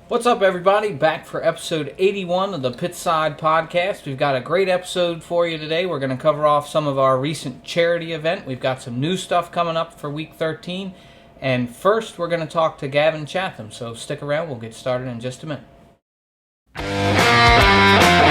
What's up, everybody? Back for episode 81 of the Pitside podcast. We've got a great episode for you today. We're going to cover off some of our recent charity event. We've got some new stuff coming up for week 13. And first, we're going to talk to Gavin Chatham. So stick around. We'll get started in just a minute.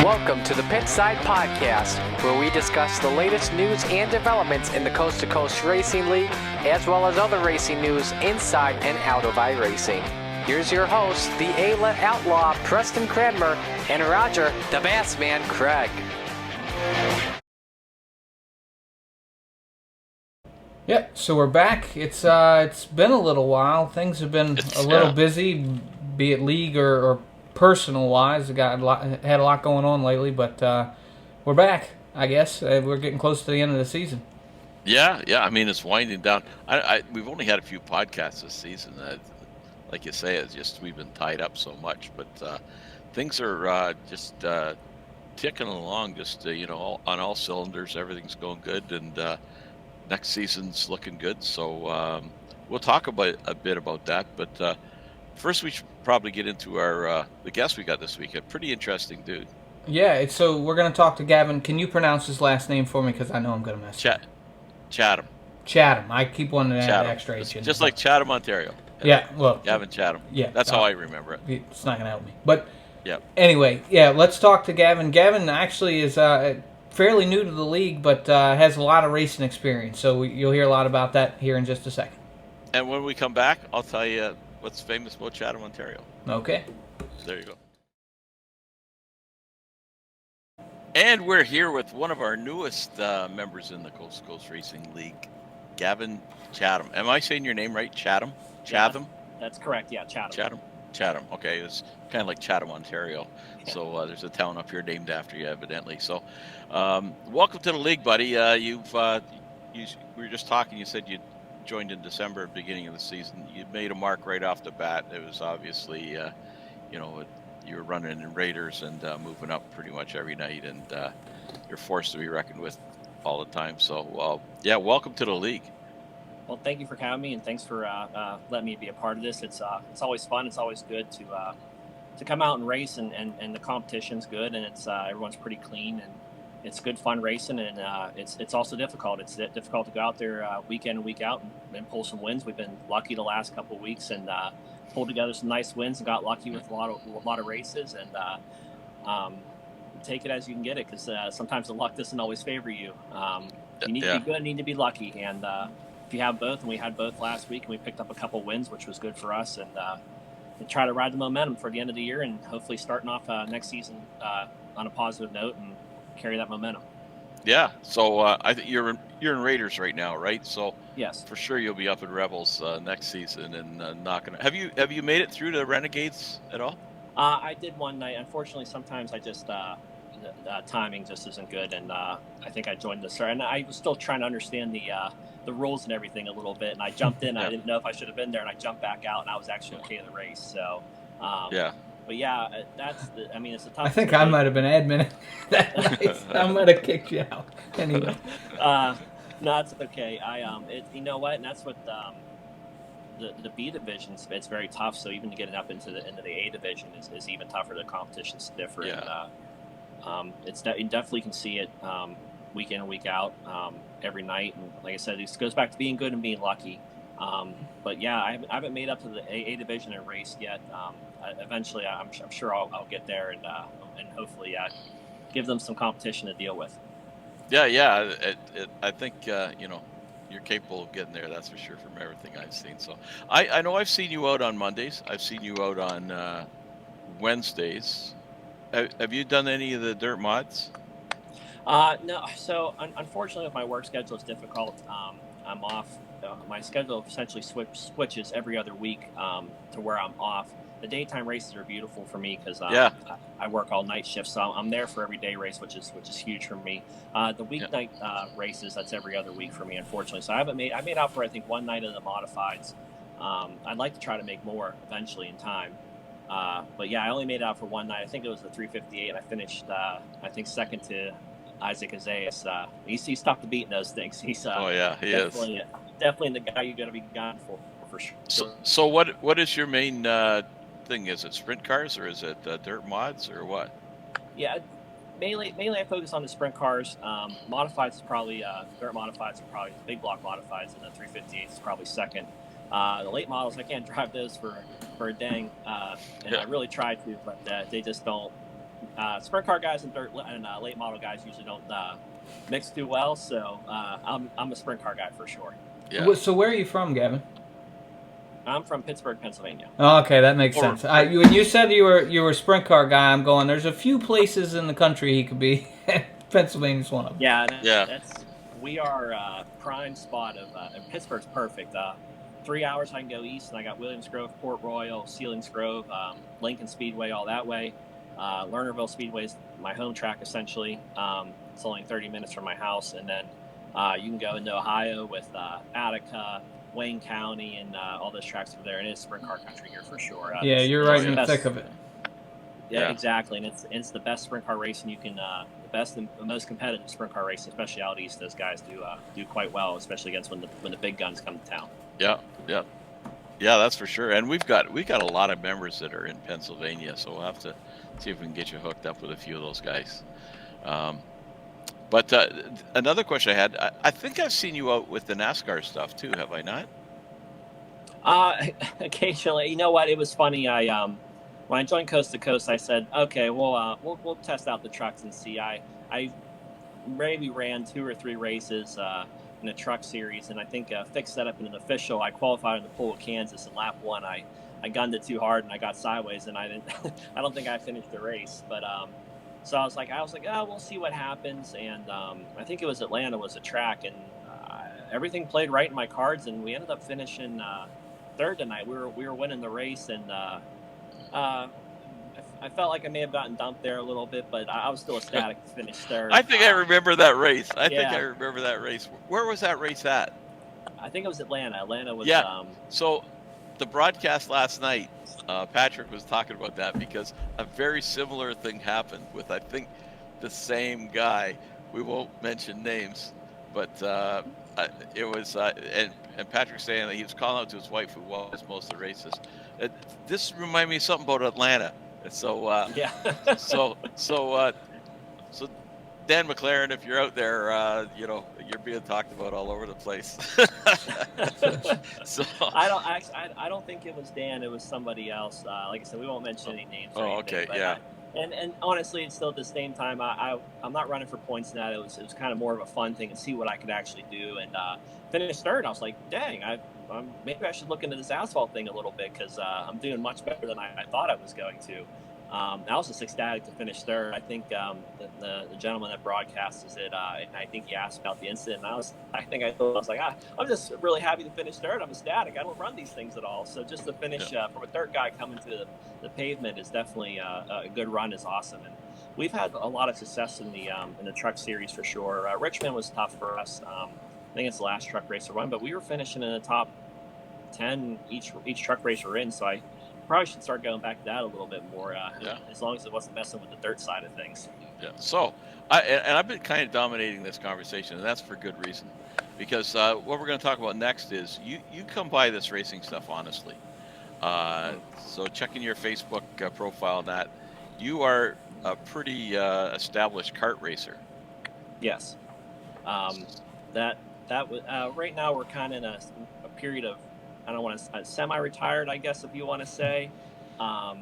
Welcome to the Pitside Podcast, where we discuss the latest news and developments in the Coast to Coast Racing League, as well as other racing news inside and out of iRacing. Here's your host, the Ayla Outlaw, Preston Cranmer, and Roger, the Bassman, Craig. Yeah, so we're back. It's been a little while. Things have been a little busy, be it league or personal wise. Had a lot going on lately, but we're back. I guess we're getting close to the end of the season. Yeah. I mean, it's winding down. We've only had a few podcasts this season. Like you say, it's just we've been tied up so much. But things are just ticking along. Just on all cylinders, everything's going good, and next season's looking good. So we'll talk about a bit about that. But first, we should probably get into our the guest we got this week. A pretty interesting dude. Yeah, so we're going to talk to Gavin. Can you pronounce his last name for me? Because I know I'm going to mess it up. Chatham. Chatham. I keep wanting to add the extra H in. Just like Chatham, Ontario. Yeah, well. Gavin Chatham. Yeah. That's how I remember it. It's not going to help me. But yeah. Anyway, let's talk to Gavin. Gavin actually is fairly new to the league, but has a lot of racing experience. So you'll hear a lot about that here in just a second. And when we come back, I'll tell you what's famous about Chatham, Ontario. Okay. There you go. And we're here with one of our newest members in the Coast to Coast Racing League, Gavin Chatham. Am I saying your name right? Chatham? Chatham? Yeah, that's correct. Yeah, Chatham. Chatham. Okay, it's kind of like Chatham, Ontario. Yeah. So there's a town up here named after you, evidently. So, welcome to the league, buddy. We were just talking. You said you joined in December, beginning of the season. You made a mark right off the bat. It was obviously, you were running in Raiders and moving up pretty much every night, and you're forced to be reckoned with all the time. So, welcome to the league. Well, thank you for having me, and thanks for letting me be a part of this. It's always fun. It's always good to come out and race, and the competition's good, and it's everyone's pretty clean, and it's good fun racing, and it's also difficult. It's difficult to go out there week in and week out and pull some wins. We've been lucky the last couple of weeks and pulled together some nice wins and got lucky with a lot of races, and take it as you can get it, because sometimes the luck doesn't always favor you. You need to be good, you need to be lucky, and if you have both, and we had both last week, and we picked up a couple wins, which was good for us, and try to ride the momentum for the end of the year, and hopefully starting off next season on a positive note and carry that momentum. Yeah. So I think you're in Raiders right now, right? So yes, for sure you'll be up in Rebels next season and not gonna. Have you made it through the Renegades at all? I did one night. Unfortunately, sometimes I just the timing just isn't good, and I think I joined the start, and I was still trying to understand the rules and everything a little bit, and I jumped in. I didn't know if I should have been there, and I jumped back out, and I was actually okay in the race. So but it's a tough. I think I might have been admin that night. I might have kicked you out. Anyway. No, it's okay. You know what, and that's what the B division. It's very tough. So even to get it up into the A division is even tougher. The competition's different. Yeah. You definitely can see it week in and week out, every night. And like I said, this goes back to being good and being lucky. But yeah, I haven't made up to the A division and raced yet. Eventually, I'm sure I'll get there and hopefully give them some competition to deal with. Yeah. I think you're capable of getting there. That's for sure from everything I've seen. So I know I've seen you out on Mondays. I've seen you out on Wednesdays. Have you done any of the dirt mods? No. So unfortunately, with my work schedule, it's difficult. I'm off. My schedule essentially switches every other week to where I'm off. The daytime races are beautiful for me because I work all night shifts, so I'm there for every day race, which is huge for me. The weeknight races, that's every other week for me, unfortunately. So I made out for I think one night of the modifieds. I'd like to try to make more eventually in time. But yeah, I only made out for one night. I think it was the 358, and I finished I think second to Isaac Azayas. He's tough to beat in those things. He's he is definitely the guy you got to be gone for sure. So what is your main thing? Is it sprint cars or is it dirt mods or what? Yeah, mainly I focus on the sprint cars. Modifieds is probably dirt modifieds are probably big block modifieds, and the 358 is probably second. The late models I can't drive those for a dang, and I really try to, but they just don't. Sprint car guys and dirt and late model guys usually don't mix too well. So I'm a sprint car guy for sure. Yeah. So where are you from, Gavin? I'm from Pittsburgh, Pennsylvania. Oh, okay, that makes sense. When you said you were a sprint car guy, I'm going. There's a few places in the country he could be. Pennsylvania's one of them. Yeah, we are prime spot of Pittsburgh's perfect. 3 hours I can go east, and I got Williams Grove, Port Royal, Sealings Grove, Lincoln Speedway, all that way. Lernerville Speedway is my home track essentially. It's only 30 minutes from my house, and then you can go into Ohio with Attica, Wayne County, and all those tracks over there. And it's sprint car country here for sure. You're right in the thick of it. Yeah, exactly. And it's the best sprint car racing you can, the best and the most competitive sprint car racing, especially out east. Those guys do quite well, especially against when the big guns come to town. Yeah, that's for sure. And we've got a lot of members that are in Pennsylvania, so we'll have to see if we can get you hooked up with a few of those guys. But another question I had, I think I've seen you out with the NASCAR stuff too, have I not? Occasionally. You know what? It was funny. When I joined Coast to Coast, I said, okay, we'll test out the trucks and see. I maybe ran 2 or 3 races in a truck series, and I think fixed that up in an official. I qualified in the pool of Kansas, and lap 1, I gunned it too hard and I got sideways, and I didn't. I don't think I finished the race, but. So I was like, oh, we'll see what happens. And I think it was Atlanta was a track, and everything played right in my cards, and we ended up finishing third tonight. We were winning the race, and I felt like I may have gotten dumped there a little bit, but I was still ecstatic to finish third. I think I remember that race. I think I remember that race. Where was that race at? I think it was Atlanta. Atlanta was. Yeah. So the broadcast last night, Patrick was talking about that because a very similar thing happened with, I think, the same guy. We won't mention names, but it was, and Patrick's saying that he was calling out to his wife who was most of the races. This reminded me of something about Atlanta. And so, so Dan McLaren, if you're out there, you're being talked about all over the place. So I don't think it was Dan. It was somebody else. Like I said, we won't mention any names. Oh, okay, yeah. And honestly, it's still at the same time. I'm not running for points in that. It was kind of more of a fun thing and see what I could actually do. And finished third. I was like, dang, maybe I should look into this asphalt thing a little bit because I'm doing much better than I thought I was going to. I was just ecstatic to finish third. I think the gentleman that broadcasts it, and I think he asked about the incident. And I was like, I'm just really happy to finish third. I'm ecstatic. I don't run these things at all. So just to finish from a third guy coming to the pavement is definitely a good run. Is awesome. And we've had a lot of success in the truck series for sure. Richmond was tough for us. I think it's the last truck race we won, but we were finishing in the top 10 each truck race we're in. So I probably should start going back to that a little bit more, as long as it wasn't messing with the dirt side of things. Yeah. So, I've been kind of dominating this conversation, and that's for good reason, because what we're going to talk about next is you come by this racing stuff honestly. So checking your Facebook profile, that you are a pretty established kart racer. Yes. That was right now we're kind of in a period of, I don't want to semi-retired, I guess, if you want to say. That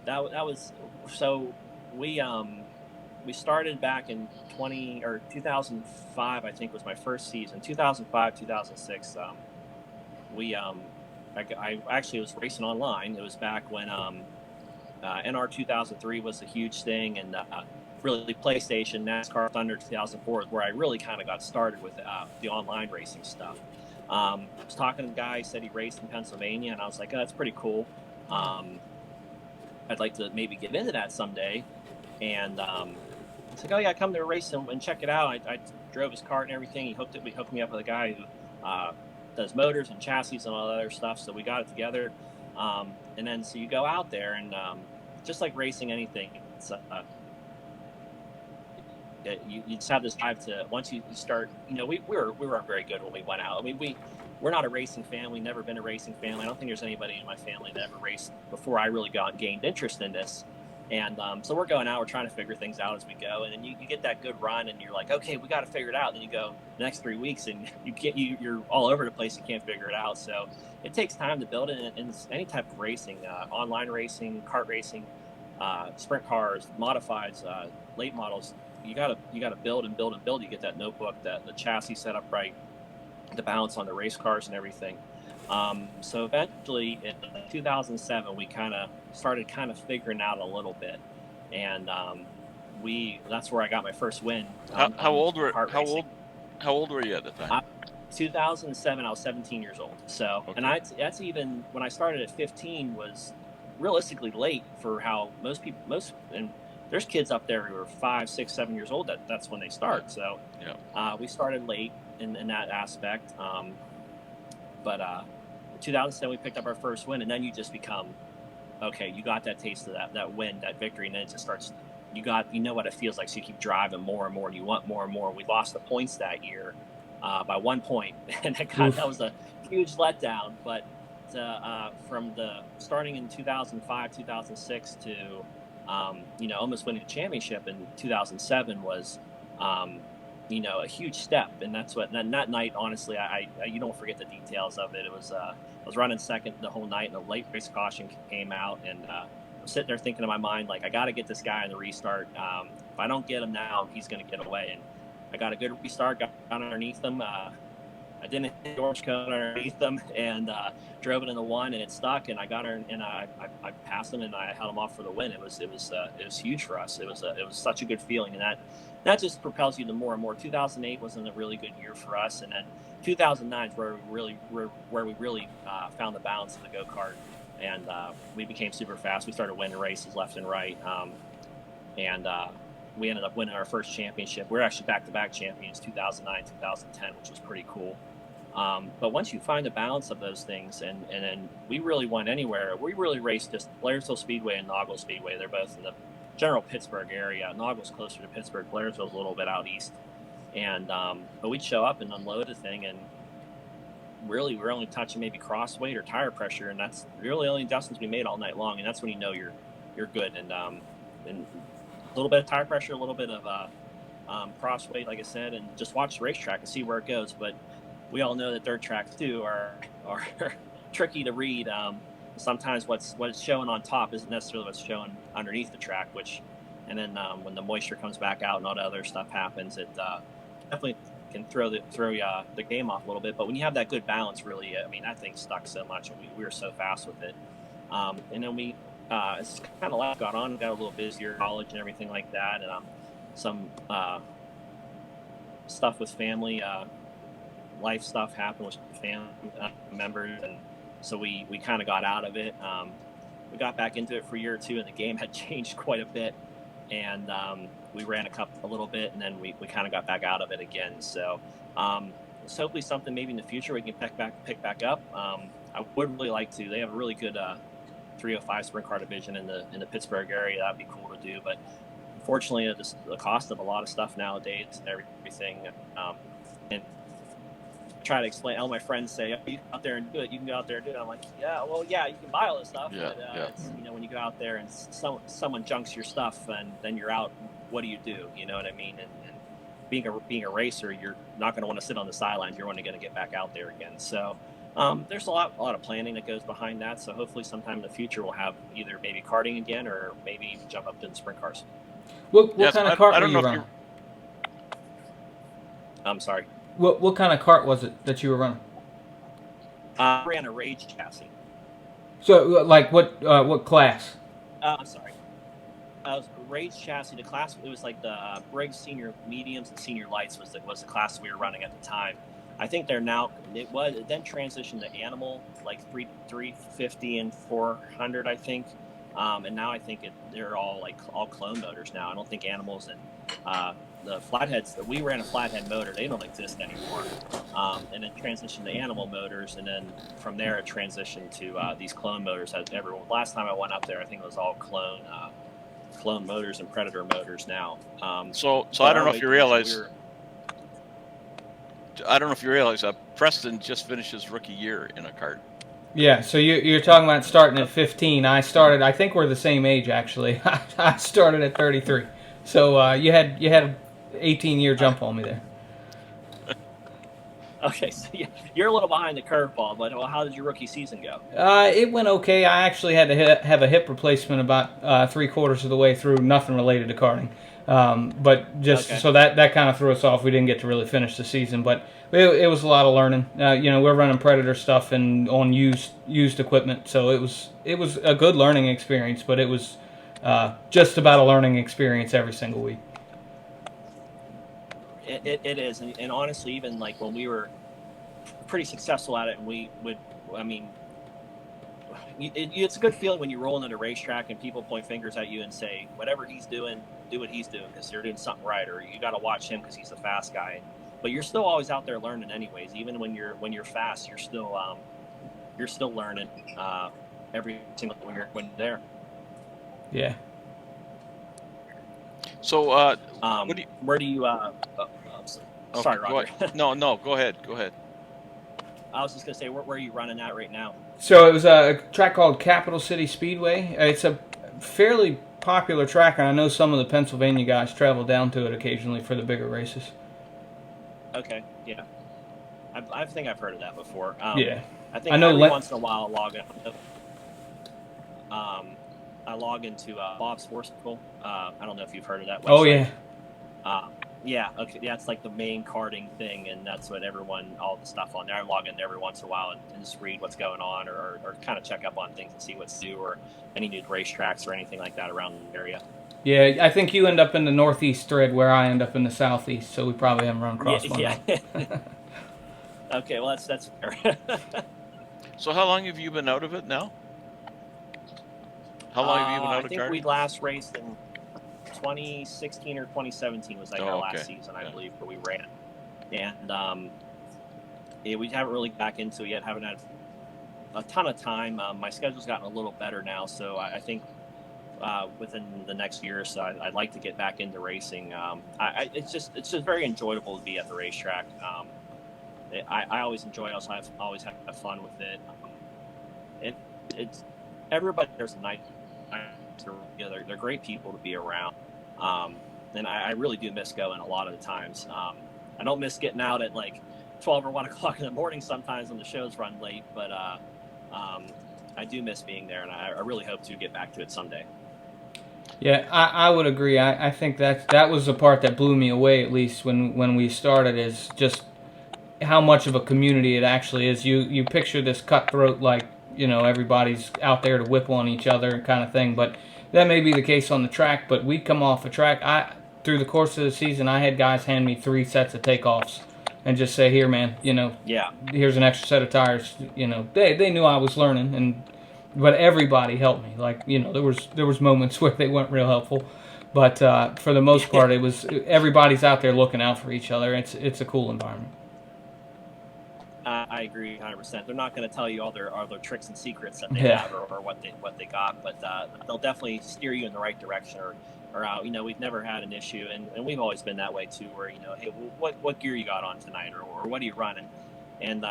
was so we started back in 2005, I think was my first season. 2005, 2006. I actually was racing online. It was back when NR 2003 was a huge thing, and really PlayStation, NASCAR Thunder 2004 is where I really kind of got started with the online racing stuff. I was talking to the guy, he said he raced in Pennsylvania, and I was like, oh, that's pretty cool. I'd like to maybe get into that someday. And he's like, oh yeah, come to a race and check it out. I drove his cart and everything. He hooked me up with a guy who does motors and chassis and all that other stuff. So we got it together. And then so you go out there, and just like racing anything, it's you just have this drive to, once you start, we weren't very good when we went out. I mean, we're not a racing family, never been a racing family. I don't think there's anybody in my family that ever raced before I really gained interest in this. And so we're going out, we're trying to figure things out as we go. And then you get that good run and you're like, okay, we got to figure it out. Then you go the next 3 weeks and you're all over the place. You can't figure it out. So it takes time to build it. And any type of racing, online racing, kart racing, sprint cars, modifieds, late models, you gotta build and build and build. You get that notebook, the chassis set up right, the balance on the race cars and everything. So eventually in 2007, we started figuring out a little bit, and that's where I got my first win. How old were you at the time? 2007, I was 17 years old. So, okay. And that's even when I started at 15 was realistically late for how most and there's kids up there who are 5, 6, 7 years old. That's when they start. So, we started late in that aspect. But in 2007, we picked up our first win, and then you just become, okay, you got that taste of that win, that victory, and then it just starts, you know what it feels like, so you keep driving more and more, and you want more and more. We lost the points that year by 1 point, and that was a huge letdown. But from starting in 2005, 2006 to, almost winning the championship in 2007 was, a huge step. And that's what that night, honestly, I you don't forget the details of it. It was I was running second the whole night, and the late race caution came out, and I'm sitting there thinking in my mind, like, I got to get this guy in the restart. If I don't get him now, he's going to get away. And I got a good restart, got underneath him. I didn't hit the orange cone underneath them, and drove it in the one, and it stuck. And I got her, and I passed him, and I held him off for the win. It was huge for us. It was such a good feeling, and that just propels you to more and more. 2008 wasn't a really good year for us, and then 2009 is where we really found the balance of the go-kart, and we became super fast. We started winning races left and right, and we ended up winning our first championship. We're actually back-to-back champions, 2009, 2010, which was pretty cool. But once you find the balance of those things, and then we really went anywhere. We really raced just Blairsville Speedway and Nauggle Speedway. They're both in the general Pittsburgh area. Nauggle's closer to Pittsburgh. Blairsville's a little bit out east. And but we'd show up and unload the thing, and really we're only touching maybe cross weight or tire pressure, and that's really the only adjustments we made all night long. And that's when you know you're good. And a little bit of tire pressure, a little bit of cross weight, like I said, and just watch the racetrack and see where it goes. But we all know that dirt tracks too are tricky to read. Sometimes what's showing on top isn't necessarily what's showing underneath the track, and then when the moisture comes back out and all the other stuff happens, it definitely can throw the game off a little bit. But when you have that good balance, really, I mean, that thing stuck so much, and we were so fast with it. And then we, it's kind of life got on, got a little busier, college and everything like that, and some stuff with family, life stuff happened with family members, and so we kind of got out of it. We got back into it for a year or two, and the game had changed quite a bit, and we ran a little bit, and then we kind of got back out of it again. So hopefully something maybe in the future we can pick back up. I would really like to. They have a really good 305 sprint car division in the Pittsburgh area. That'd be cool to do, but unfortunately, the cost of a lot of stuff nowadays and everything, and try to explain. All my friends say, "Oh, you can go out there and do it. You can go out there and do it." I'm like, "Yeah, well, yeah, you can buy all this stuff, but it's, when you go out there and someone junks your stuff, and then you're out. What do you do? You know what I mean?" And being a racer, you're not going to want to sit on the sidelines. You're only going to get back out there again. So there's a lot of planning that goes behind that. So hopefully, sometime in the future, we'll have either maybe karting again, or maybe jump up to the sprint cars. What kind of kart were you running? I'm sorry. What kind of kart was it that you were running? I ran a Rage chassis. So, like, what class? I'm sorry. It was a Rage chassis. The class, it was like the Briggs Senior Mediums and Senior Lights was the class we were running at the time. I think they're now, it then transitioned to Animal, like 350 and 400, I think. And now I think they're all clone motors now. I don't think Animals and the flatheads, we ran a flathead motor, they don't exist anymore. And it transitioned to Animal motors, and then from there it transitioned to these clone motors. Last time I went up there, I think it was all clone motors and Predator motors now. So I don't know if you realize. I don't know if you realize Preston just finished his rookie year in a kart. Yeah, so you're talking about starting at 15. I started. I think we're the same age actually. I started at 33. So you had an 18-year jump on me there. Okay, so you're a little behind the curveball, but how did your rookie season go? It went okay. I actually had to have a hip replacement about 3/4 of the way through, nothing related to karting. But just Okay. so that kind of threw us off. We didn't get to really finish the season, but it was a lot of learning. We're running Predator stuff and on used equipment, so it was a good learning experience. But it was just about a learning experience every single week. It is, and honestly, even like when we were pretty successful at it, and we would, I mean, it's a good feeling when you roll into the racetrack and people point fingers at you and say, whatever he's doing, do what he's doing because you're doing something right, or you got to watch him because he's a fast guy. But you're still always out there learning, anyways. Even when you're fast, you're still learning every single when you're there. Yeah. So, where do you? Sorry, Roger. No, go ahead. I was just gonna say, where are you running at right now? So it was a track called Capital City Speedway. It's a fairly popular track, and I know some of the Pennsylvania guys travel down to it occasionally for the bigger races. Okay, yeah. I think I've heard of that before. Yeah. I think every once in a while I log into Bob's Sports School. I don't know if you've heard of that website. Oh, yeah. Yeah, okay, yeah, it's like the main karting thing, and that's what all the stuff on there. I log in every once in a while and just read what's going on or kind of check up on things and see what's new or any new racetracks or anything like that around the area. Yeah, I think you end up in the northeast thread where I end up in the southeast, so we probably haven't run across one. Yeah. Okay, well, that's fair. So how long have you been out of it now? How long have you been out of karting? I think we last raced in 2016 or 2017 was our last season, I believe, where we ran. And we haven't really back into it yet. Haven't had a ton of time. My schedule's gotten a little better now, so I think within the next year or so, I'd like to get back into racing. It's just very enjoyable to be at the racetrack. I always enjoy it. I always have fun with it. It's everybody there's a nice. They're great people to be around, and I really do miss going a lot of the times. I don't miss getting out at like 12 or 1 o'clock in the morning sometimes when the shows run late, but I do miss being there, and I really hope to get back to it someday. Yeah, I would agree. I think that was the part that blew me away, at least when we started, is just how much of a community it actually is. You picture this cutthroat, like, everybody's out there to whip on each other kind of thing, but that may be the case on the track. But we come off a track, through the course of the season, I had guys hand me 3 sets of takeoffs and just say, here, man, here's an extra set of tires. They knew I was learning, but everybody helped me. Like, there was moments where they weren't real helpful, but for the most part, it was everybody's out there looking out for each other. It's a cool environment. I agree 100%. They're not going to tell you all their tricks and secrets that they have or what they got, but they'll definitely steer you in the right direction. Or we've never had an issue, and we've always been that way too. Where hey, what gear you got on tonight, or what are you running? And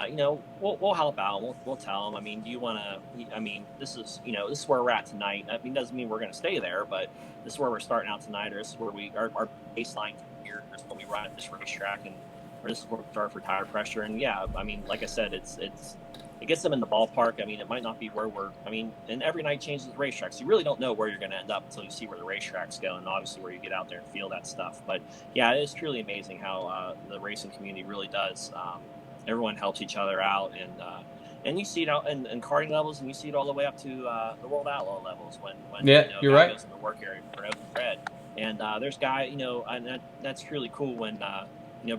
we'll help out. We'll tell them. I mean, do you want to? I mean, this is where we're at tonight. I mean, doesn't mean we're going to stay there, but this is where we're starting out tonight, or this is where our baseline gear is what we run at this racetrack, and or this is where we start for tire pressure. And yeah, I mean, like I said, it gets them in the ballpark. I mean, it might not be where and every night changes the racetrack, so you really don't know where you're going to end up until you see where the racetrack's going, and obviously where you get out there and feel that stuff. But yeah, it is truly amazing how the racing community really does. Everyone helps each other out, and you see it out in karting levels, and you see it all the way up to the World Outlaw levels when you're right. Goes in the work area for open red. And there's guys, and that's really cool when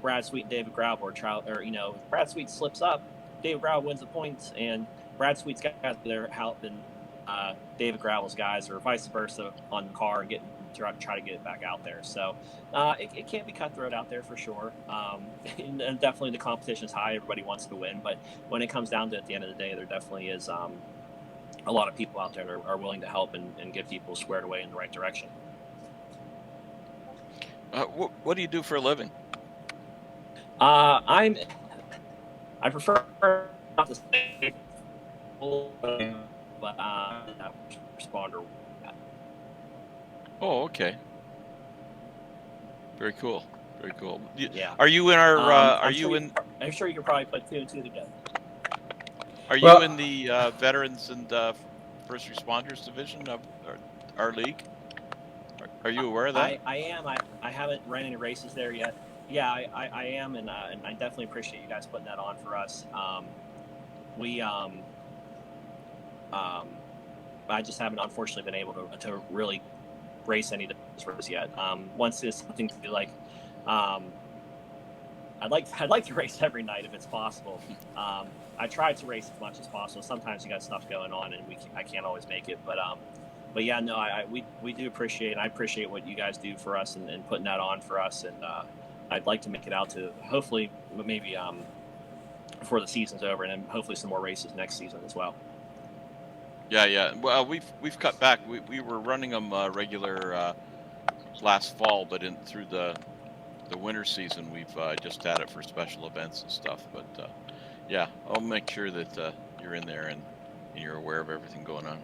Brad Sweet and David Grauble or Brad Sweet slips up, David Grauble wins the points, and Brad Sweet's guys there helping David Grauble's guys, or vice versa, on the car and try to get it back out there. So it can't be cutthroat out there for sure. And definitely the competition is high. Everybody wants to win, but when it comes down to it, at the end of the day, there definitely is a lot of people out there that are willing to help and get people squared away in the right direction. What do you do for a living? I prefer not to say, but responder. Oh, okay. Very cool. Very cool. Yeah. Are you in our? I'm sure you could probably put 2 and 2 together. Are you Well, in the veterans and first responders division of our league? Are you aware of that? I am. I haven't ran any races there yet. Yeah, I am, and I definitely appreciate you guys putting that on for us. We I just haven't unfortunately been able to really race any of those races yet. Once it's something to be like, I'd like to race every night if it's possible. I try to race as much as possible. Sometimes you got stuff going on, and I can't always make it. But yeah, no, we do appreciate, and I appreciate what you guys do for us and putting that on for us. And I'd like to make it out to hopefully maybe before the season's over, and then hopefully some more races next season as well. Yeah. Well, we've cut back. We were running them regular last fall, but through the winter season, we've just had it for special events and stuff. But yeah, I'll make sure that you're in there and you're aware of everything going on.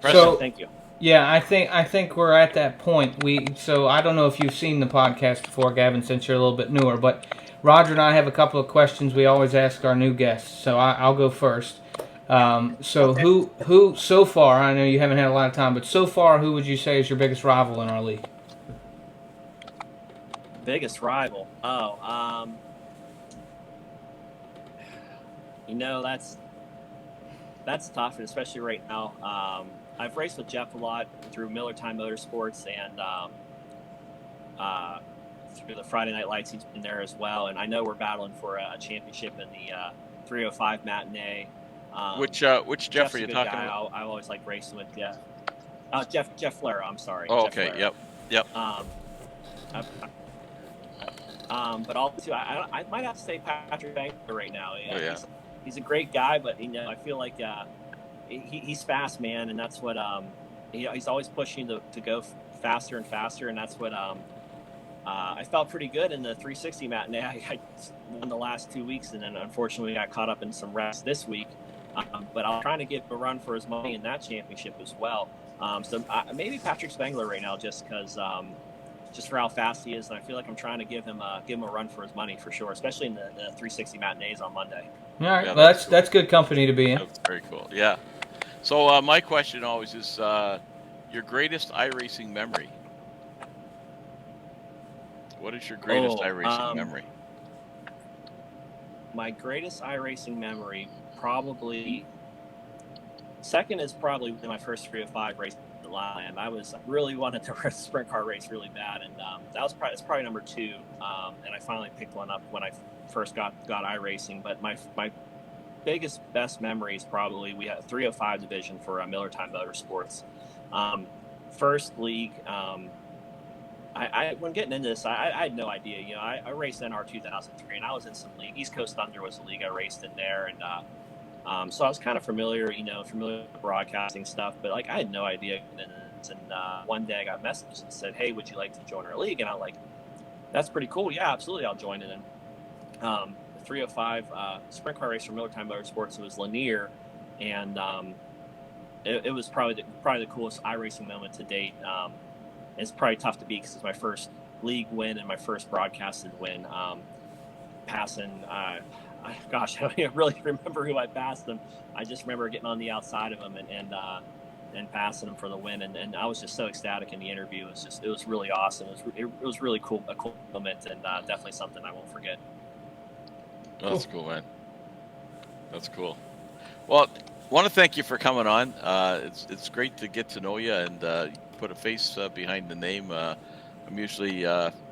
So Thank you. yeah, I think we're at that point. So I don't know if you've seen the podcast before, Gavin, since you're a little bit newer, but Roger and I have a couple of questions we always ask our new guests. So I'll go first. So Okay. who so far? I know you haven't had a lot of time, but so far, who would you say is your biggest rival in our league? Biggest rival? Oh, that's tough, and especially right now. I've raced with Jeff a lot through Miller Time Motorsports and through the Friday Night Lights. He's been there as well, and I know we're battling for a championship in the 305 matinee. Which Jeff Jeff's are a you good talking guy. about? I always like racing with Jeff. Jeff Flair. I'm sorry. Oh, Jeff okay. Flair. Yep. But also, I might have to say Patrick Bankler right now. Oh, yeah. He's a great guy, but I feel like he's fast, man, and that's what he's always pushing to go faster and faster, and that's what I felt pretty good in the 360 matinee. I won the last 2 weeks, and then unfortunately got caught up in some rest this week. But I'm trying to give him a run for his money in that championship as well. So maybe Patrick Spangler right now, just because. Just for how fast he is, and I feel like I'm trying to give him a run for his money for sure, especially in the 360 matinees on Monday. All right, Yeah, well, that's that's good company to be in. That's very cool. Yeah. So my question always is your greatest iRacing memory. What is your greatest iRacing memory? My greatest iRacing memory, probably second is probably my first 305 race at the Land. I really wanted to race a sprint car race really bad, and that's probably number 2. And I finally picked one up when I first got iRacing. But my best memory is probably we had a 305 division for Miller Time Motorsports. First league. When getting into this, I had no idea. I raced NR 2003, and I was in some league. East Coast Thunder was the league I raced in there, and so I was kind of familiar with broadcasting stuff, but like I had no idea. And one day I got messages and said, "Hey, would you like to join our league?" And I'm like, "That's pretty cool. Yeah, absolutely, I'll join it." And the 305 sprint car race for Miller Time Motorsports. It was Lanier, and it was probably the coolest iRacing moment to date. It's probably tough to beat because it's my first league win and my first broadcasted win. Passing, gosh, I don't really remember who I passed him. I just remember getting on the outside of him and passing him for the win. And I was just so ecstatic in the interview. It was really awesome. It was really cool, a cool moment, and definitely something I won't forget. Oh, that's cool, man. That's cool. Well, I want to thank you for coming on. It's great to get to know you and put a face behind the name. I'm usually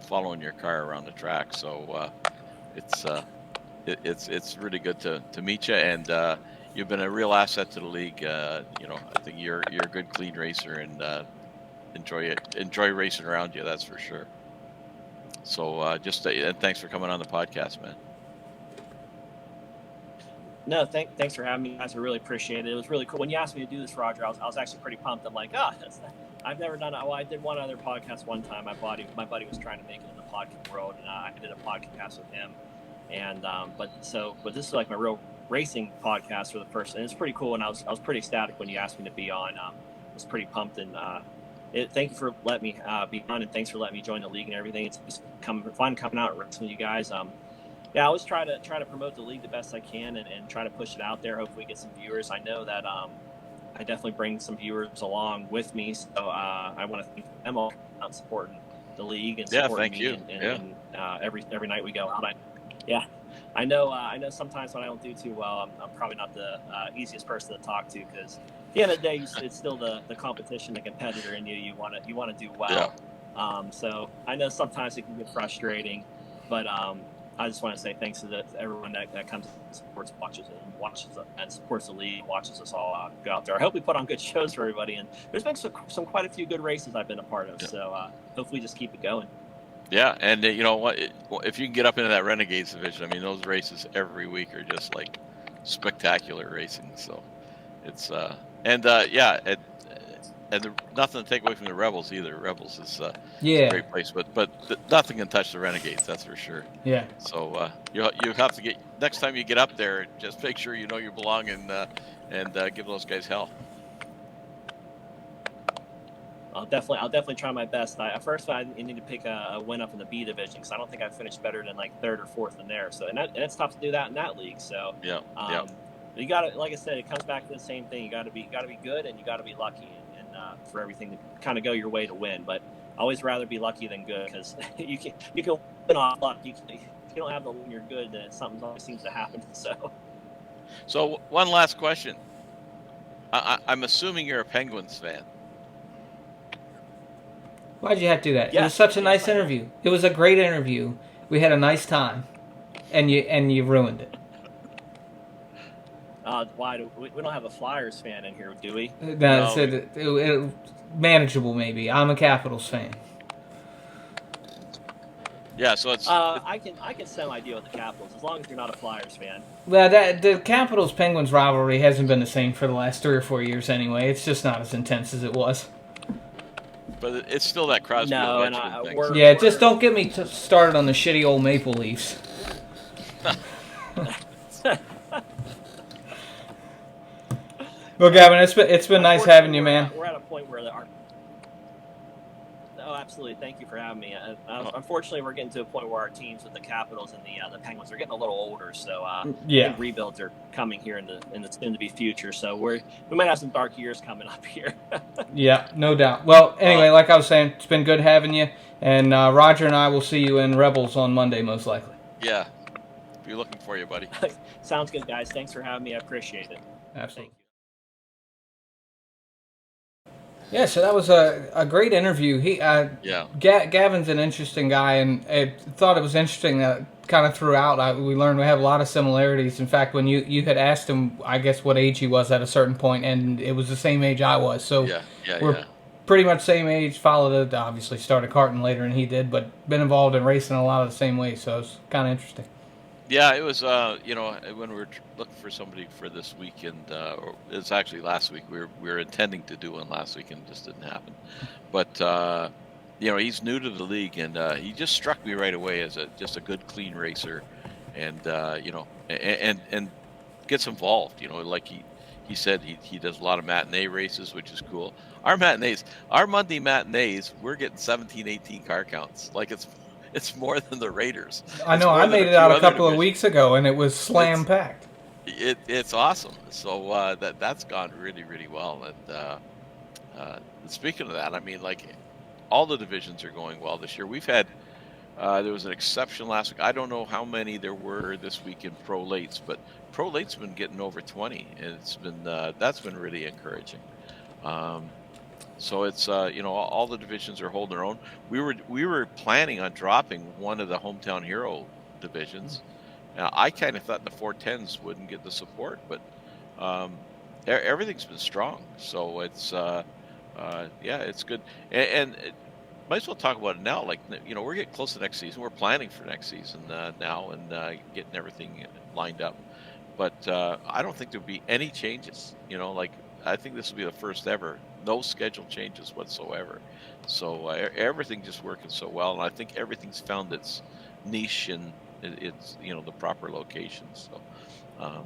following your car around the track, so it's really good to meet you. And you've been a real asset to the league. I think you're a good, clean racer, and enjoy racing around you. That's for sure. So and thanks for coming on the podcast, man. No, thanks for having me, guys. I really appreciate it. It was really cool when you asked me to do this, Roger. I was actually pretty pumped. I'm like, I've never done it. Well, I did one other podcast one time. My buddy was trying to make it in the podcast world, and I did a podcast with him. And but this is like my real racing podcast for the first, and it's pretty cool. And I was pretty ecstatic when you asked me to be on. I was pretty pumped, and thank you for letting me be on, and thanks for letting me join the league and everything. It's fun coming out and racing with you guys. Yeah, I always try to promote the league the best I can and try to push it out there. Hopefully get some viewers. I know that I definitely bring some viewers along with me. So I want to thank them all for supporting the league and supporting me. And every night we go out. I know sometimes when I don't do too well, I'm probably not the easiest person to talk to, because at the end of the day, it's still the competition, the competitor in you. You want to do well. Yeah. So I know sometimes it can get frustrating, but I just want to say thanks to everyone that comes and supports, watches and supports the league, watches us all go out there. I hope we put on good shows for everybody, and there's been some quite a few good races I've been a part of. Yeah. So hopefully just keep it going. Yeah, and you know what? If you can get up into that Renegades division, I mean, those races every week are just like spectacular racing. So it's nothing to take away from the Rebels either. Rebels is a great place, but nothing can touch the Renegades, that's for sure. Yeah. So you have to get, next time you get up there, just make sure you know you belong and give those guys hell. I'll definitely try my best. First I need to pick a win up in the B division, because I don't think I've finished better than like third or fourth in there. So and it's tough to do that in that league. So you got to, like I said, it comes back to the same thing. You got to be good, and you got to be lucky, and for everything to kind of go your way to win. But I always rather be lucky than good, because you can win off luck. If you don't have the win, you're good, then something always seems to happen. So one last question. I'm assuming you're a Penguins fan. Why'd you have to do that? Yes, it was such a nice interview. It was a great interview. We had a nice time, and you ruined it. Why we don't have a Flyers fan in here, do we? No, manageable maybe. I'm a Capitals fan. Yeah, so it's I can semi-deal with the Capitals as long as you're not a Flyers fan. Well, the Capitals-Penguins rivalry hasn't been the same for the last 3 or 4 years anyway. It's just not as intense as it was. But it's still that Crosby Ovechkin thing. Yeah, just don't get me started on the shitty old Maple Leafs. Well, Gavin, it's been nice having you, man. We're at a point where absolutely. Thank you for having me. Unfortunately, we're getting to a point where our teams with the Capitals and the Penguins are getting a little older, so rebuilds are coming here in the soon-to-be future. So we might have some dark years coming up here. Yeah, no doubt. Well, anyway, like I was saying, it's been good having you, and Roger and I will see you in Rebels on Monday, most likely. Yeah, be looking for you, buddy. Sounds good, guys. Thanks for having me. I appreciate it. Absolutely. Yeah, so that was a great interview. Gavin's an interesting guy, and I thought it was interesting that kind of throughout we learned we have a lot of similarities. In fact, when you had asked him, I guess, what age he was at a certain point, and it was the same age I was. So we're pretty much same age, obviously started karting later than he did, but been involved in racing a lot of the same ways, so it's kind of interesting. Yeah, it was, when we were looking for somebody for this weekend, or it was actually last week, we were intending to do one last week and it just didn't happen. But, he's new to the league, and he just struck me right away as just a good, clean racer, and, and gets involved, like he said, he does a lot of matinee races, which is cool. Our Monday matinees, we're getting 17, 18 car counts. Like it's more than the Raiders. I know. I made it out a couple of weeks ago, and it was slam packed. It's awesome. So that's gone really, really well. And speaking of that, I mean, like, all the divisions are going well this year. We've had there was an exception last week. I don't know how many there were this week in Pro Lates, but Pro Late's been getting over 20, and it's been that's been really encouraging. So it's all the divisions are holding their own. We were planning on dropping one of the Hometown Hero divisions. Now, I kind of thought the 410s wouldn't get the support, but everything's been strong. So it's it's good. And might as well talk about it now. Like, we're getting close to next season. We're planning for next season now, and getting everything lined up. but I don't think there'll be any changes. Like I think this will be the first ever no schedule changes whatsoever. So everything just working so well, and I think everything's found its niche and it's the proper location. So um,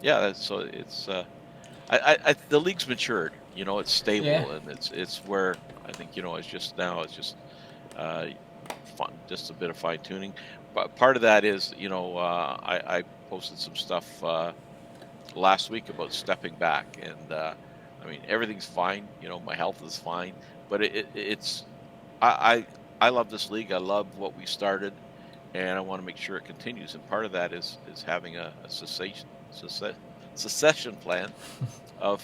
yeah, so it's the league's matured. It's Yeah. stable, and it's where I think it's just now it's just uh, just a bit of fine tuning. But part of that is I posted some stuff last week about stepping back, and I mean everything's fine. My health is fine, but it's I, I love this league. I love what we started, and I want to make sure it continues. And part of that is having a secession plan of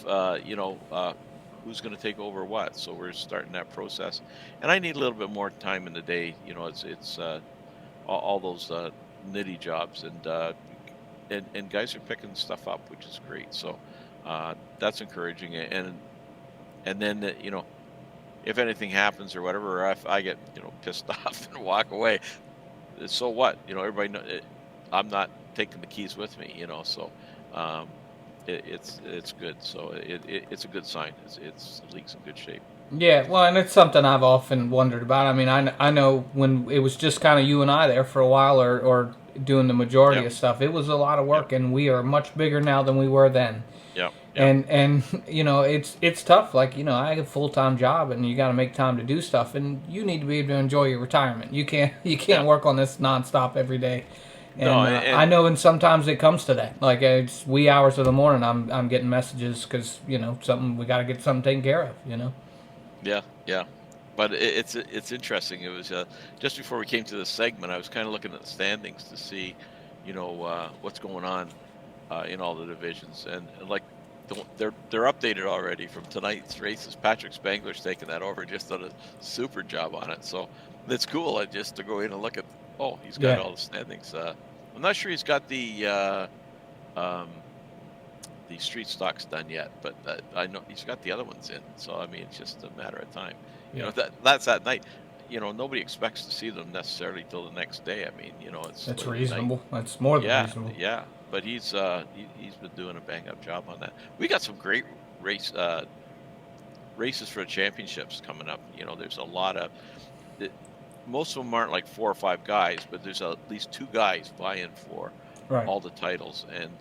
who's going to take over what. So we're starting that process, and I need a little bit more time in the day. It's all those nitty jobs, and guys are picking stuff up, which is great. So that's encouraging, and then if anything happens or whatever, or if I get pissed off and walk away, so what? Everybody know I'm not taking the keys with me. So um, it's good. So it's a good sign. It's the league's in good shape. Yeah, well, and it's something I've often wondered about. I mean, I know when it was just kind of you and I there for a while, or doing the majority Yep. of stuff, it was a lot of Yep. work, and we are much bigger now than we were then. Yep. Yep. And it's tough. Like I have a full time job, and you got to make time to do stuff, and you need to be able to enjoy your retirement. You can't Yeah. work on this nonstop every day. And No, I know, and sometimes it comes to that. Like it's wee hours of the morning, I'm getting messages because something we got to get something taken care of. yeah, yeah. But it's interesting. It was just before we came to this segment, I was kind of looking at the standings to see, what's going on in all the divisions, and like they're updated already from tonight's races. Patrick Spangler's taken that over, just done a super job on it. So it's cool. Just to go in and look at. Oh, he's got Yeah. all the standings. I'm not sure he's got um, the street stocks done yet, but I know he's got the other ones in. So I mean, it's just a matter of time. Yeah. That's at night. Nobody expects to see them necessarily till the next day. I mean, it's That's late at night. reasonable. That's more than Yeah, reasonable. yeah. But he's been doing a bang up job on that. We got some great races for the championships coming up. There's a lot of it, most of them aren't like 4 or 5 guys, but there's at least 2 guys vying for Right. all the titles, and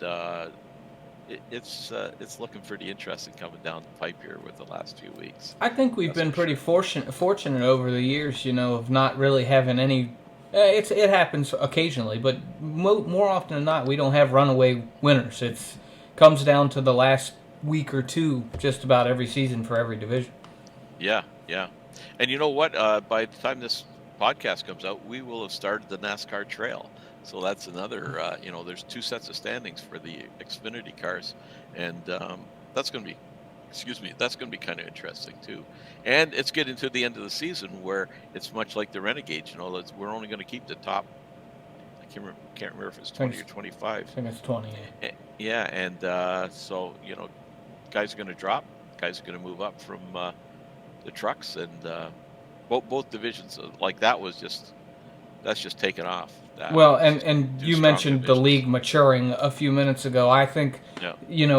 it's looking pretty interesting coming down the pipe here with the last few weeks. I think we've That's been for pretty sure. fortunate over the years, of not really having any. It happens occasionally, but more often than not, we don't have runaway winners. It's comes down to the last week or two, just about every season for every division. Yeah, yeah. And you know what? By the time this podcast comes out, we will have started the NASCAR Trail. So that's another. There's 2 sets of standings for the Xfinity cars, and that's going to be, excuse me, that's going to be kind of interesting too. And it's getting to the end of the season where it's much like the Renegades. We're only going to keep the top. I can't remember if it's 20 or 25. I think it's 20. Yeah, and so guys are going to drop. Guys are going to move up from the trucks, and both divisions like that's just taken off. Well, It's and just 2 you strong mentioned the divisions. league maturing a few minutes ago. I think, Yeah,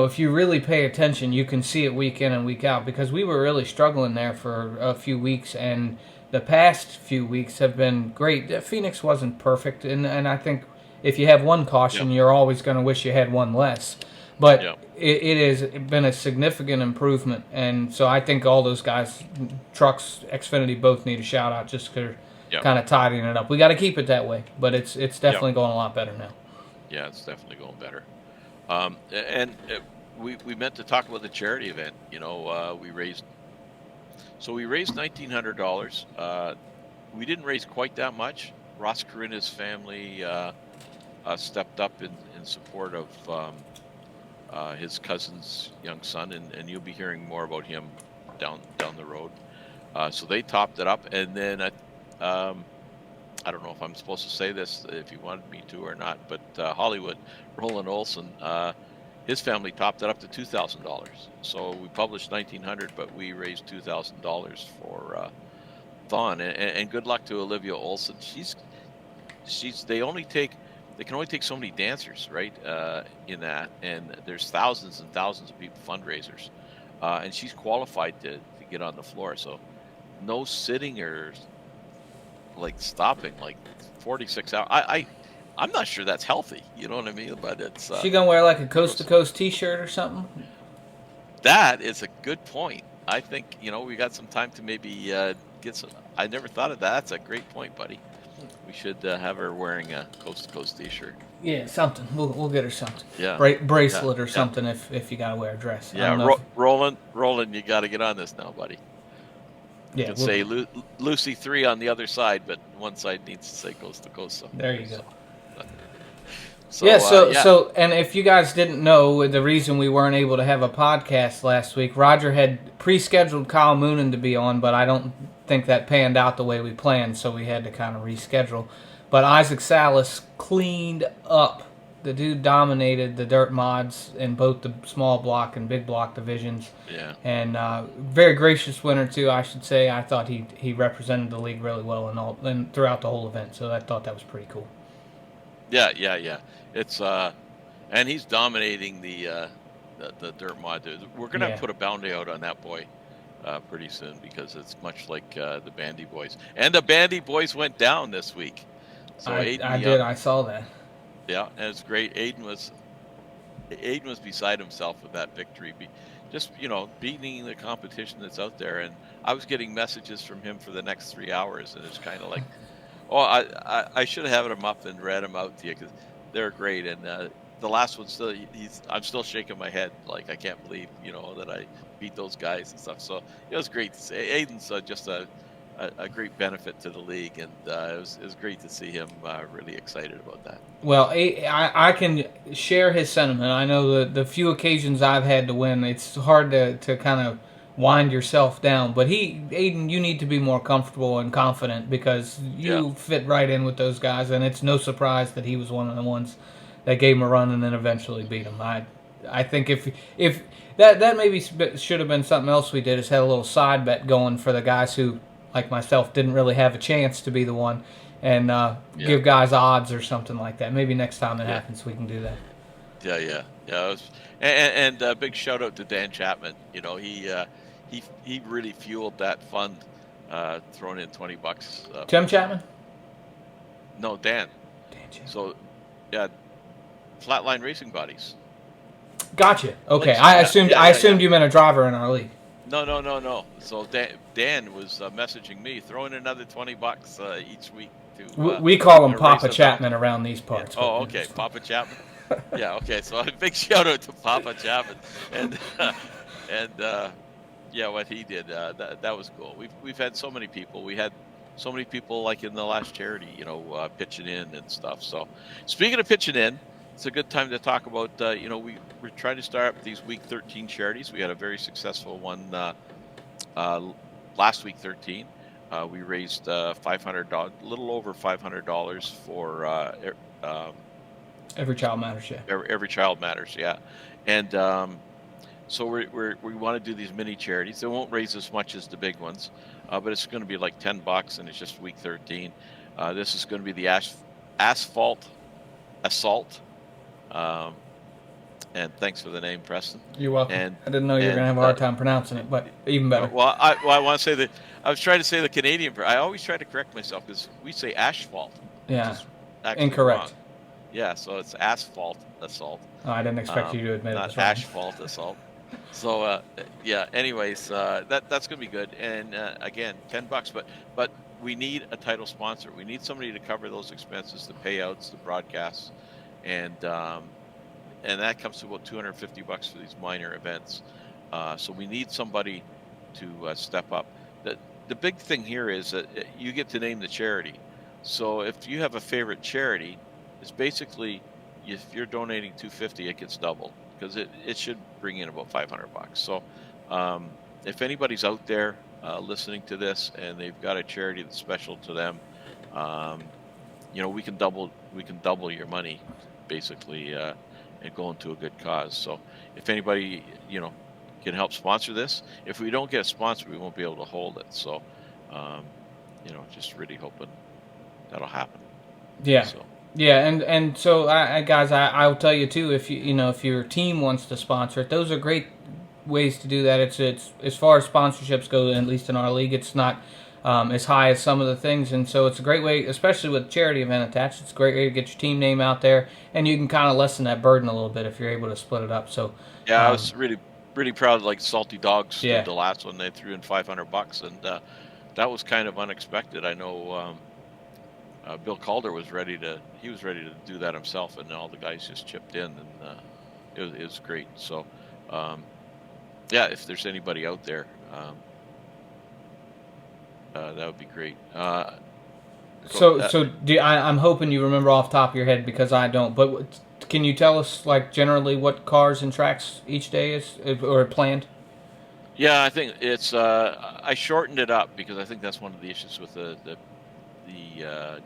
if you really pay attention, you can see it week in and week out because we were really struggling there for a few weeks, and the past few weeks have been great. Phoenix wasn't perfect, and I think if you have one caution, yeah, you're always going to wish you had one less. But yeah, it has been a significant improvement, and so I think all those guys, Trucks, Xfinity, both need a shout out just because yeah, kind of tidying it up. We got to keep it that way, but it's yeah, definitely going a lot better now. yeah. It's definitely going better. And we meant to talk about the charity event. We raised $1,900. We didn't raise quite that much. Ross Corinna's family stepped up in support of his cousin's young son, and you'll be hearing more about him down the road. So they topped it up, and then I don't know if I'm supposed to say this if you wanted me to or not, but Hollywood, Roland Olson, his family topped it up to $2,000. So we published $1,900, but we raised $2,000 for Thon, and good luck to Olivia Olson. They they can only take so many dancers, right? In that, and there's thousands and thousands of people fundraisers, and she's qualified to get on the floor. So no sitting or like stopping like 46 hours. I'm not sure that's healthy. You know what I mean? But it's She gonna wear like a coast to coast T-shirt or something? that is a good point. I think we got some time to maybe get some. I never thought of that. That's a great point, buddy. We should have her wearing a coast to coast T-shirt. Yeah, something. We'll get her something. Yeah, bracelet yeah, or something if you gotta wear a dress. Yeah, Roland, you got to get on this now, buddy. You can say Lucy 3 on the other side, but one side needs to say coast to coast. There you go. So, So, and if you guys didn't know, the reason we weren't able to have a podcast last week, Roger had pre-scheduled Kyle Moonen to be on, but I don't think that panned out the way we planned, so we had to kind of reschedule. But Isaac Salas cleaned up. The dude dominated the dirt mods in both the small block and big block divisions. Yeah. And very gracious winner too, I should say. I thought he represented the league really well and throughout the whole event. So I thought that was pretty cool. Yeah. It's and he's dominating the dirt mod. We're gonna put a bounty out on that boy pretty soon because it's much like the Bandy Boys. And the Bandy Boys went down this week. So I saw that. Yeah, and it's great. Aiden was beside himself with that victory. Just beating the competition that's out there, and I was getting messages from him for the next 3 hours, and it's kind of like, I should have had him up and read them out to you because they're great. And the last one still, I'm still shaking my head like I can't believe that I beat those guys and stuff. So it was great to see. Aiden's just a great benefit to the league, and it was great to see him really excited about that. Well, I can share his sentiment. I know the few occasions I've had to win, it's hard to kind of wind yourself down. But Aiden, you need to be more comfortable and confident because you fit right in with those guys, and it's no surprise that he was one of the ones that gave him a run and then eventually beat him. I think if that maybe should have been something else we did is had a little side bet going for the guys who, like myself, didn't really have a chance to be the one, and give guys odds or something like that. Maybe next time it happens, we can do that. Yeah. It was, and big shout out to Dan Chapman. He really fueled that fund, throwing in $20. Tim Chapman? No, Dan. Dan Chapman. So, yeah, Flatline Racing Bodies. Gotcha. Okay, I assumed you meant a driver in our league. No. So Dan was messaging me, throwing another $20 each week to. We call him Papa Chapman around these parts. Yeah. Oh, okay, Papa Chapman. Yeah, okay. So a big shout out to Papa Chapman, and what he did that was cool. We've had so many people. We had so many people like in the last charity, pitching in and stuff. So speaking of pitching in, it's a good time to talk about, we're trying to start up these week 13 charities. We had a very successful one last week 13. We raised $500, a little over $500 for Every Child Matters, yeah. Every Child Matters, yeah. And so we want to do these mini charities. They won't raise as much as the big ones, but it's going to be like $10, and it's just week 13. This is going to be the Asphalt Assault. And thanks for the name, Preston. You're welcome. I didn't know you were going to have a hard time pronouncing it, but even better. Well, I want to say that I was trying to say the Canadian. I always try to correct myself because we say asphalt. Yeah, incorrect. Wrong. Yeah, so it's Asphalt Assault. Oh, I didn't expect you to admit not it. Not Asphalt Assault. So anyways, that's gonna be good. And again, $10, but we need a title sponsor. We need somebody to cover those expenses, the payouts, the broadcasts, and that comes to about $250 for these minor events. So we need somebody to step up. The big thing here is that you get to name the charity. So if you have a favorite charity, it's basically if you're donating $250, it gets doubled because it should bring in about $500. So if anybody's out there listening to this and they've got a charity that's special to them, we can double your money basically and go into a good cause. So if anybody can help sponsor this, if we don't get a sponsor, we won't be able to hold it. So just really hoping that'll happen. Yeah. So. Yeah, and so guys, I'll tell you too. If your team wants to sponsor it, those are great ways to do that. It's as far as sponsorships go, at least in our league, it's not as high as some of the things, and so it's a great way, especially with charity event attached. It's a great way to get your team name out there, and you can kind of lessen that burden a little bit if you're able to split it up. So, Yeah, I was really proud. Like Salty Dogs did yeah, the last one; they threw in $500, and that was kind of unexpected. I know Bill Calder was ready to do that himself, and all the guys just chipped in, and it was great. So, yeah, if there's anybody out there, that would be great. I'm hoping you remember off the top of your head because I don't. But can you tell us, like, generally what cars and tracks each day is or planned? Yeah, I think it's. I shortened it up because I think that's one of the issues with the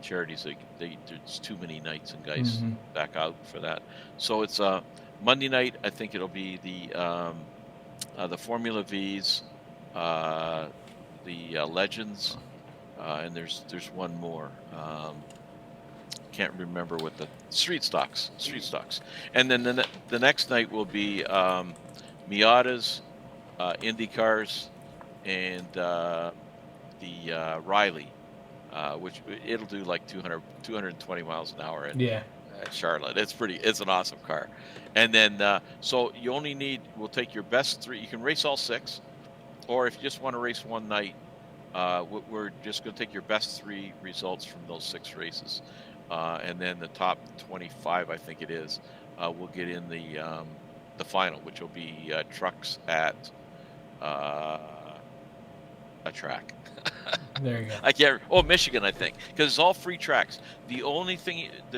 charities. There's too many nights and guys back out for that. So it's Monday night. I think it'll be the Formula V's, the Legends, and there's one more. Can't remember what the street stocks, and then the next night will be Miatas, Indy cars, and the Riley, which it'll do like 220 miles an hour at Charlotte. It's an awesome car. And then so we'll take your best three. You can race all six, or if you just want to race one night, we're just going to take your best three results from those six races, and then the top 25, I think it is, will get in the final, which will be trucks at a track. There you go. I can't. Oh, Michigan, I think, because it's all free tracks. The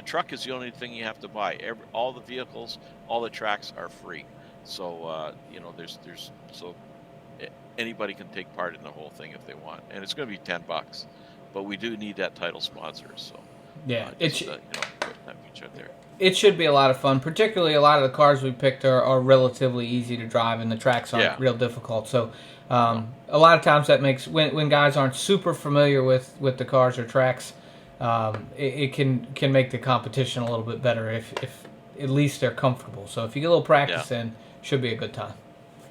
truck is the only thing you have to buy. All the vehicles, all the tracks are free. So there's so anybody can take part in the whole thing if they want, and it's going to be $10. But we do need that title sponsor. So yeah, put that feature there. It should be a lot of fun. Particularly, a lot of the cars we picked are relatively easy to drive, and the tracks aren't real difficult. So, a lot of times that makes when guys aren't super familiar with the cars or tracks, it can make the competition a little bit better if at least they're comfortable. So if you get a little practice in, should be a good time.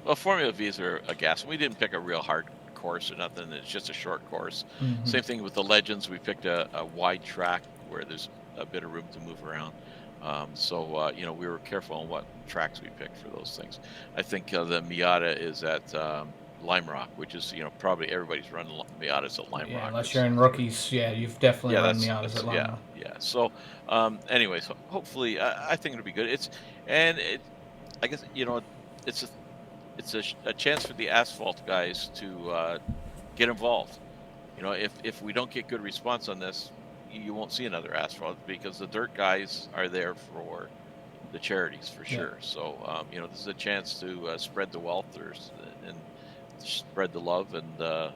Well, Formula V's are a gas. We didn't pick a real hard course or nothing. It's just a short course. Mm-hmm. Same thing with the Legends. We picked a wide track where there's a bit of room to move around. We were careful on what tracks we picked for those things. I think the Miata is at Lime Rock, which is probably everybody's running Miatas at Lime Rock. Unless you're in rookies, you've definitely run Miatas at Lime Rock. Yeah. So anyway, so hopefully I think it'll be good. I guess it's a chance for the asphalt guys to get involved. If we don't get good response on this, you won't see another asphalt because the dirt guys are there for the charities for sure. So this is a chance to spread the wealth and spread the love, and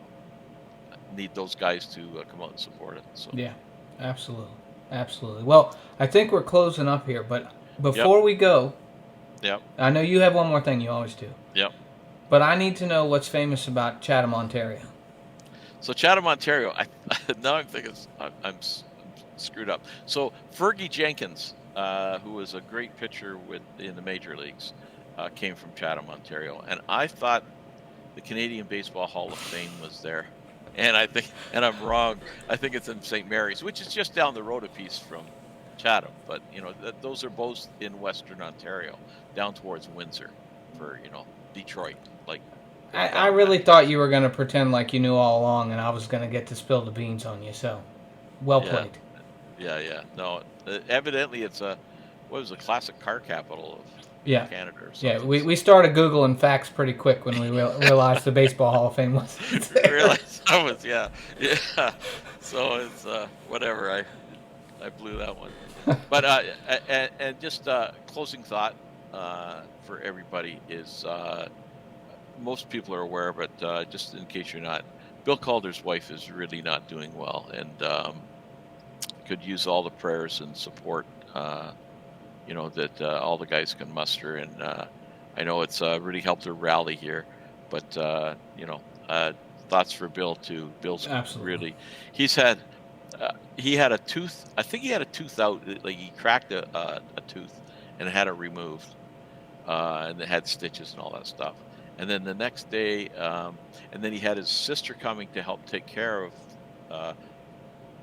need those guys to come out and support it. So yeah, absolutely. Well, I think we're closing up here, but before we go, I know you have one more thing. You always do. Yep. But I need to know what's famous about Chatham, Ontario. So Chatham, Ontario. Now I'm thinking I'm screwed up. So Fergie Jenkins, who was a great pitcher in the major leagues, came from Chatham, Ontario, and I thought the Canadian Baseball Hall of Fame was there, and I'm wrong. I think it's in St. Mary's, which is just down the road a piece from Chatham. But those are both in Western Ontario, down towards Windsor, for Detroit. Like, I really thought you were going to pretend like you knew all along, and I was going to get to spill the beans on you. So, well played. Yeah. No, evidently it's a classic car capital of Canada or something. Yeah, we started Googling facts pretty quick when we realized the Baseball Hall of Fame was. Realized I was, yeah. So it's whatever. I blew that one. But and just closing thought for everybody is most people are aware, but just in case you're not, Bill Calder's wife is really not doing well, and could use all the prayers and support that all the guys can muster. And I know it's really helped her rally here, but thoughts for Bill too. Bill's absolutely. Really, he's had He had a tooth. I think he had a tooth out. Like he cracked a tooth and had it removed, and it had stitches and all that stuff. And then the next day, and then he had his sister coming to help take care of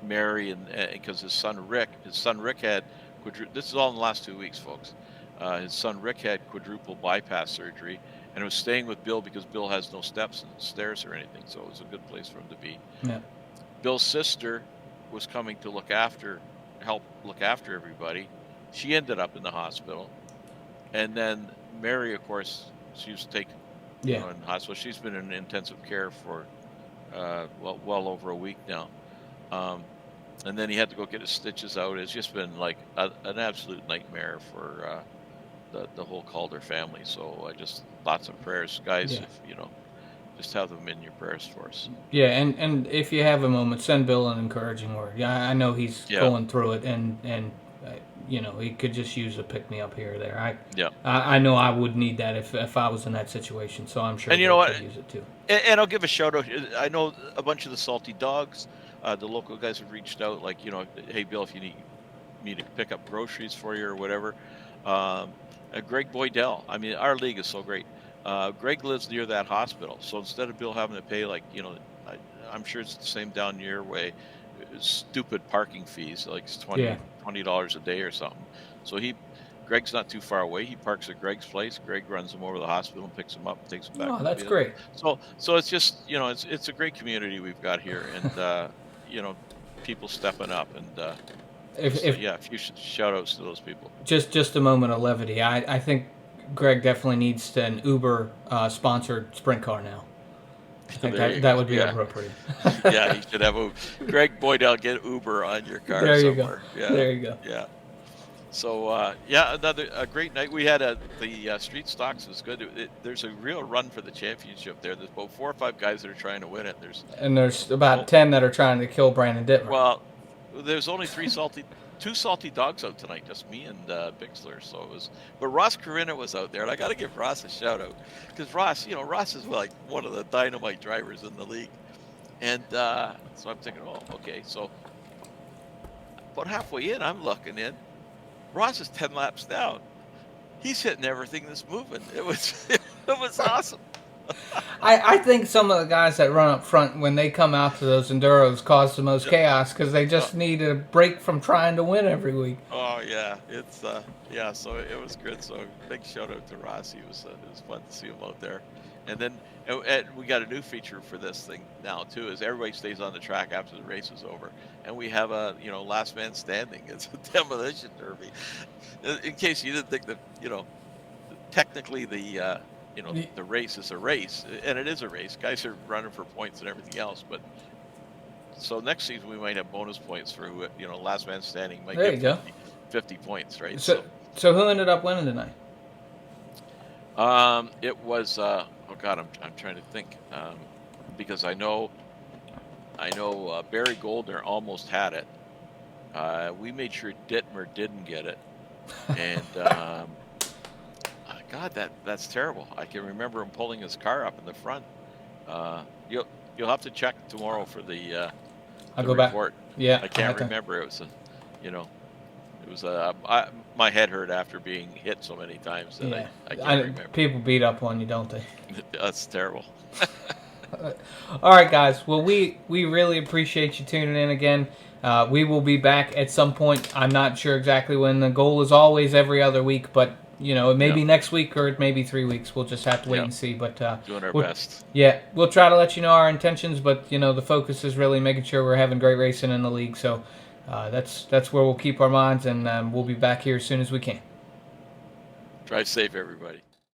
Mary, and because his son Rick had this is all in the last 2 weeks, folks. His son Rick had quadruple bypass surgery, and was staying with Bill because Bill has no steps and stairs or anything, so it was a good place for him to be. Yeah. Bill's sister was coming to help look after everybody. She ended up in the hospital, and then Mary, of course, she was taken in the hospital. She's been in intensive care for well over a week now. And then he had to go get his stitches out. It's just been like an absolute nightmare for the whole Calder family. So just lots of prayers, guys. Yeah. If just have them in your prayers for us. Yeah, and if you have a moment, send Bill an encouraging word. Yeah, I know he's going through it, and he could just use a pick me up here or there. I know I would need that if I was in that situation. So I'm sure. And you know what? Could use it too. And I'll give a shout out. I know a bunch of the Salty Dogs. The local guys have reached out, like, hey, Bill, if you need me to pick up groceries for you or whatever. Greg Boydell, I mean, our league is so great. Greg lives near that hospital, so instead of Bill having to pay, like, I'm sure it's the same down your way, stupid parking fees, like it's $20 a day or something. So Greg's not too far away. He parks at Greg's place. Greg runs him over to the hospital and picks him up and takes him back. Oh, that's great. So it's just, it's a great community we've got here, and people stepping up, and a few shout outs to those people. Just a moment of levity. I think Greg definitely needs an Uber sponsored sprint car now. I think that would be appropriate. Yeah, you should have Greg Boydell, get Uber on your car there somewhere. You go. Yeah. There you go. Yeah. So another great night. We had the street stocks was good. There's a real run for the championship there. There's about 4 or 5 guys that are trying to win it. There's about 10 that are trying to kill Brandon Dittmer. Well, there's only 2 salty dogs out tonight, just me and Bixler. So it was, but Ross Corinna was out there, and I got to give Ross a shout out because Ross is like one of the dynamite drivers in the league, and so I'm thinking, oh, okay. So about halfway in, I'm looking in. Ross is 10 laps down. He's hitting everything that's moving. It was awesome. I think some of the guys that run up front when they come out to those enduros cause the most chaos because they just need a break from trying to win every week. Oh yeah, it's So it was good. So big shout out to Ross. It was fun to see him out there. And then and we got a new feature for this thing now too. Is everybody stays on the track after the race is over, and we have a last man standing. It's a demolition derby. In case you didn't think that technically the the race is a race, and it is a race. Guys are running for points and everything else, but so next season we might have bonus points for who last man standing might get 50 points, right? So who ended up winning tonight? It was oh God, I'm trying to think because I know Barry Goldner almost had it. We made sure Dittmer didn't get it, and God, that's terrible. I can remember him pulling his car up in the front. You'll have to check tomorrow for the I'll go report. Back. Yeah, I can't remember. It was my head hurt after being hit so many times that I can't remember. People beat up on you, don't they? That's terrible. All right, guys. Well, we really appreciate you tuning in again. We will be back at some point. I'm not sure exactly when. The goal is always every other week, but it may be next week or it may be 3 weeks. We'll just have to wait and see. But doing our best. Yeah, we'll try to let you know our intentions, but the focus is really making sure we're having great racing in the league. So that's where we'll keep our minds, and we'll be back here as soon as we can. Drive safe, everybody.